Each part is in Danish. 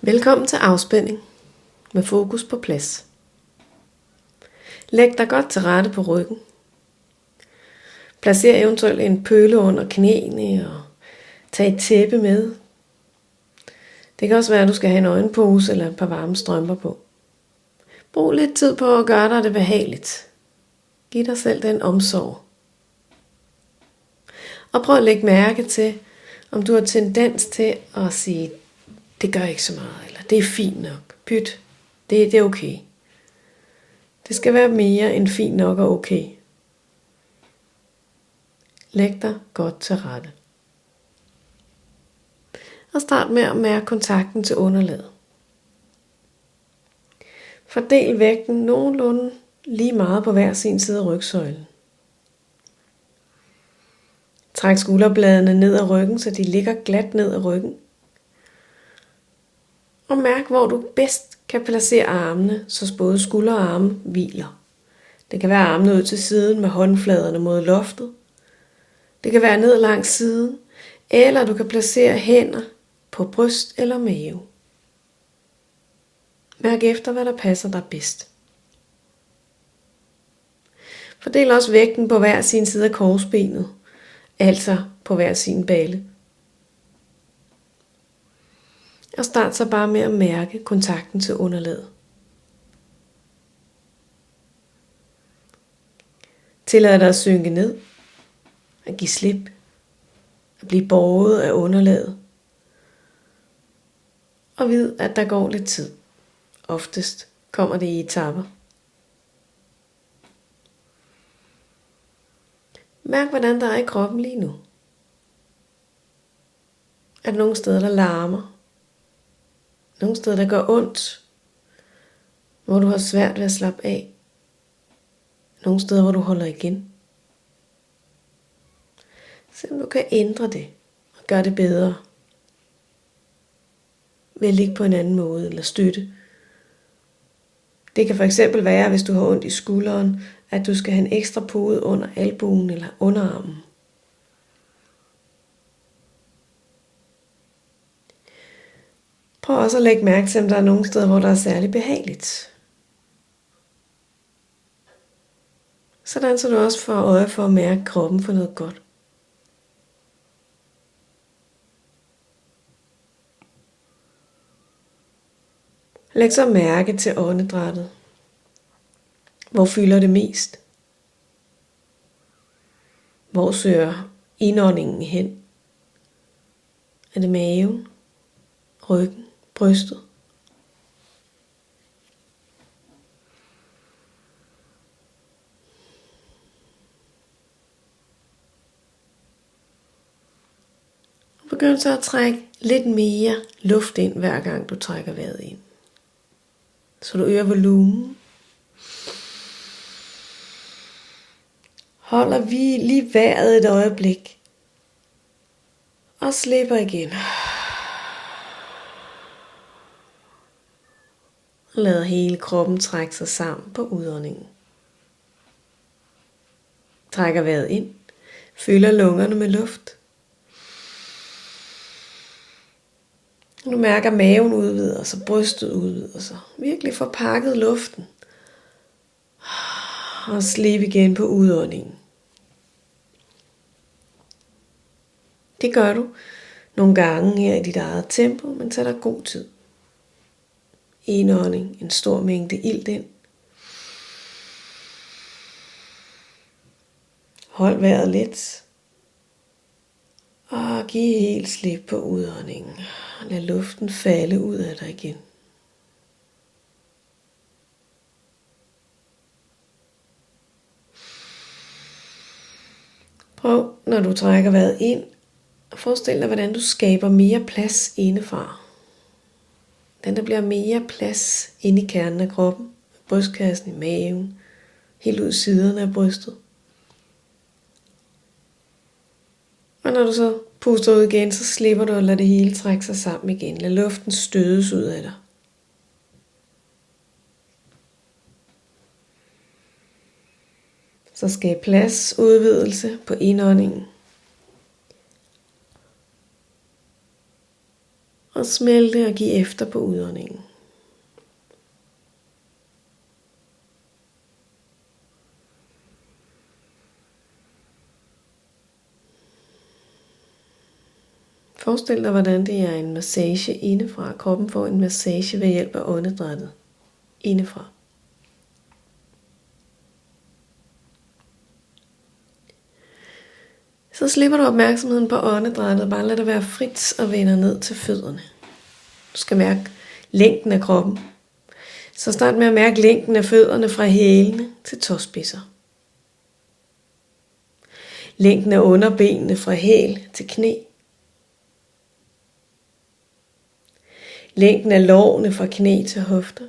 Velkommen til afspænding med fokus på plads. Læg dig godt til rette på ryggen. Placer eventuelt en pøle under knæene og tag et tæppe med. Det kan også være, at du skal have en øjenpose eller et par varme strømper på. Brug lidt tid på at gøre dig det behageligt. Giv dig selv den omsorg. Og prøv at lægge mærke til, om du har tendens til at sige, det gør ikke så meget, eller det er fint nok. Pyt, det er okay. Det skal være mere end fint nok og okay. Læg dig godt til rette. Og start med at mærke kontakten til underlaget. Fordel vægten nogenlunde lige meget på hver sin side af rygsøjlen. Træk skulderbladene ned ad ryggen, så de ligger glat ned ad ryggen. Og mærk, hvor du bedst kan placere armene, så både skulder og arme hviler. Det kan være armene ud til siden med håndfladerne mod loftet. Det kan være ned langs siden, eller du kan placere hænder på bryst eller mave. Mærk efter, hvad der passer dig bedst. Fordel også vægten på hver sin side af korsbenet, altså på hver sin balle. Og start så bare med at mærke kontakten til underlaget. Tillad dig at synke ned, at give slip, at blive båret af underlaget. Og vid, at der går lidt tid. Oftest kommer det i etaper. Mærk, hvordan der er i kroppen lige nu. Er der nogle steder, der larmer? Nogle steder, der gør ondt? Hvor du har svært ved at slappe af? Nogle steder, hvor du holder igen? Se om du kan ændre det og gøre det bedre. Ved at ligge på en anden måde eller støtte. Det kan fx være, hvis du har ondt i skulderen, at du skal have en ekstra pude under albuen eller underarmen. Prøv også at lægge mærke til, om der er nogle steder, hvor der er særlig behageligt. Sådan så du også får øje for at mærke kroppen for noget godt. Læg så mærke til åndedrættet. Hvor fylder det mest? Hvor søger indåndingen hen? Er det maven, ryggen, brystet? Begynd så at trække lidt mere luft ind, hver gang du trækker vejret ind. Så du øger volumen. Holder vi lige vejret et øjeblik. Og slipper igen. Lad hele kroppen trække sig sammen på udåndingen. Trækker vejret ind. Fylder lungerne med luft. Du mærker, at maven udvider sig, brystet udvider sig. Virkelig få pakket luften. Og slip igen på udåndingen. Det gør du nogle gange her i dit eget tempo, men tag dig god tid. Indånding, en stor mængde ilt ind. Hold vejret lidt. Og giv helt slip på udåndingen. Lad luften falde ud af dig igen. Prøv, når du trækker vejret ind, at forestille dig, hvordan du skaber mere plads indefra. Den der bliver mere plads inde i kernen af kroppen, brystkassen, i maven, helt ud siderne af brystet. Og når du så puster ud igen, så slipper du og lader det hele trække sig sammen igen. Lad luften stødes ud af dig. Så skab plads, udvidelse på indåndingen. og smelte og give efter på udåndingen. Forestil dig, hvordan det er en massage indefra. Kroppen får en massage ved hjælp af åndedrættet indefra. Så slipper du opmærksomheden på åndedrættet. Bare lad det være frit og vender ned til fødderne. Du skal mærke længden af kroppen. Så start med at mærke længden af fødderne fra hælene til tåspidser. Længden af underbenene fra hæl til knæ. Længden af lårene fra knæ til hofter.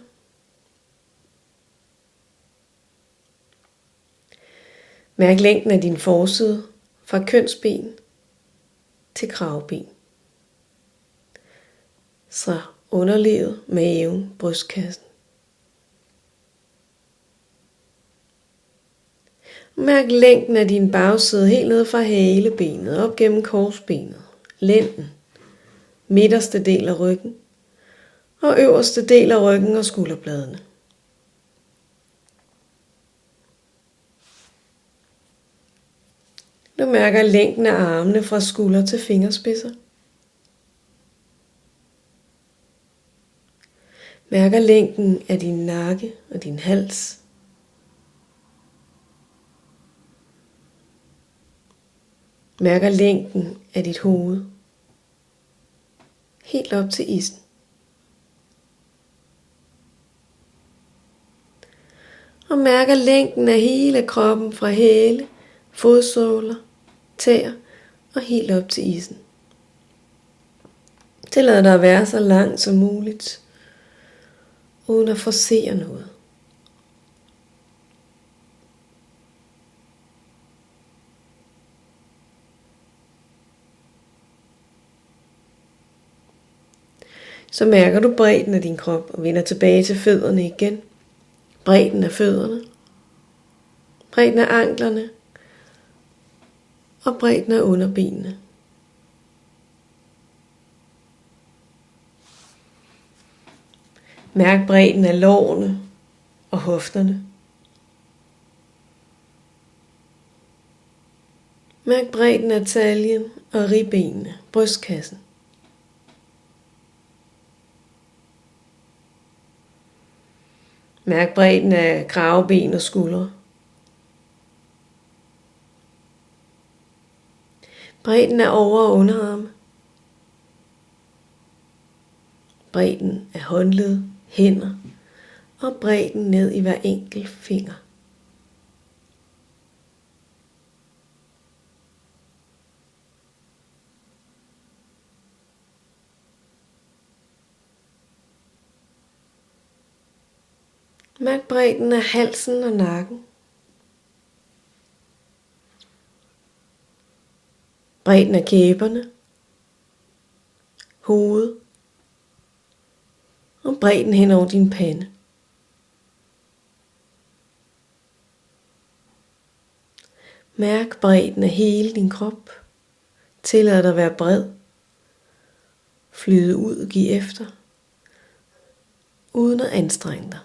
Mærk længden af din forside fra kønsben til kravben. Så underlivet, maven, brystkassen. Mærk længden af din bagside helt ned fra halebenet op gennem korsbenet, lænden, midterste del af ryggen og øverste del af ryggen og skulderbladene. Du mærker længden af armene fra skulder til fingerspidser. Mærker længden af din nakke og din hals. Mærker længden af dit hoved. Helt op til issen. Og mærker længden af hele kroppen fra hæle, fodsåler, tæer og helt op til issen. Tillad dig at være så langt som muligt, uden at forcere noget. Så mærker du bredden af din krop og vender tilbage til fødderne igen. Bredden af fødderne, bredden af anklerne og bredden af underbenene. Mærk bredden af lårene og hofterne. Mærk bredden af taljen og ribbenene, brystkassen. Mærk bredden af kraveben og skuldre. Bredden af over- og underarme. Bredden af håndled, hænder og bredden ned i hver enkelt finger. Mærk bredden af halsen og nakken. Bredden af kæberne, hovedet og bredden hen over din pande. Mærk bredden af hele din krop. Tillad dig at være bred. Flyde ud og give efter, uden at anstrenge dig.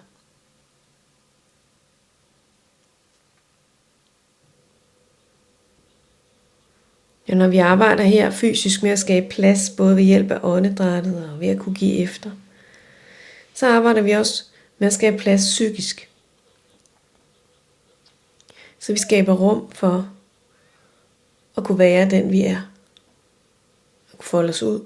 Ja, når vi arbejder her fysisk med at skabe plads, både ved hjælp af åndedrættet og ved at kunne give efter, så arbejder vi også med at skabe plads psykisk. Så vi skaber rum for at kunne være den vi er. At kunne folde os ud.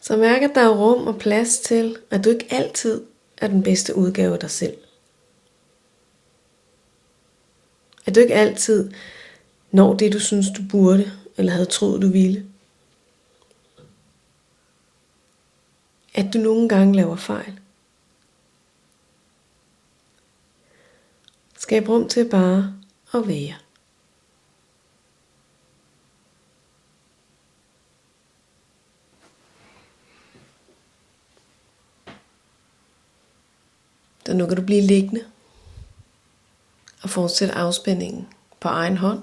Så mærk, at der er rum og plads til, at du ikke altid er den bedste udgave af dig selv. At du ikke altid når det, du synes, du burde, eller havde troet, du ville. At du nogle gange laver fejl. Skab rum til bare at være. Så nu kan du blive liggende og fortsætte afspændingen på egen hånd.